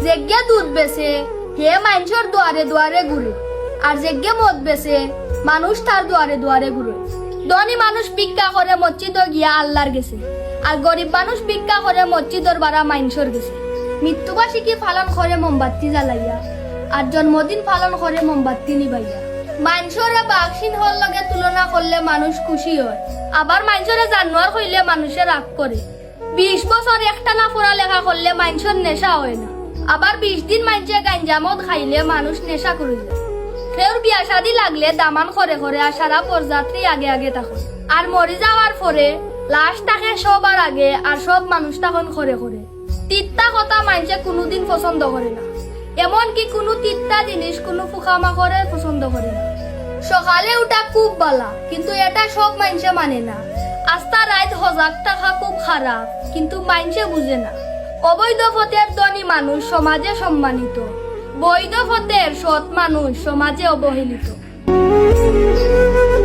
যেগে দুধ বেচে হে মানুষের দুয়ারে দুয়ারে ঘুরে, আর যেগে মদ বেচে মানুষ তার দুয়ারে দুয়ারে ঘুরে। ধনী মানুষ ভিক্ষা করে মসজিদ গিয়া আল্লাহর গেছে, আর গরিব মানুষ ভিক্ষা করে মসজিদর বারা মানুষের গেছে। মৃত্যুবার্ষিকী পালন করে মোমবাতি জ্বালাইয়া, আর জন্মদিন পালন করে মোমবাতি নিবাইয়া। মানুষরে বাক্সিন হল লগে তুলনা করলে মানুষ খুশি হয়, আবার মানুষরে জানোয়ার হইলে মানুষের রাগ করে। 20 বছর একটানা পড়ালেখা করলে মানুষের নেশা হয় না, আবার 20 দিন মানুষে গাঞ্জা মদ খাইলে মানুষ নেশা করে যায়। কেউর বিয়া শাদী লাগলে দামান করে করে আর সারা বরযাত্রী আগে আগে তখন, আর মরে যাওয়ার পরে লাশ তাকে সবার আগে, আর সব মানুষ তখন করে করে। তিত্তা কথা মানুষে কোনোদিন পছন্দ করে না, এমনকি কোনো তিত্তা জিনিস কোনো ফুকামা করে পছন্দ করে না। সকালে উঠা খুব বালা, কিন্তু এটা সব মানুষে মানে না। আস্তা রাত হজাক টাকা খুব খারাপ, কিন্তু মানুষে বুঝে না। অবৈধ পথের ধনী মানুষ সমাজে সম্মানিত, বৈধ পথের সৎ মানুষ সমাজে অবহেলিত।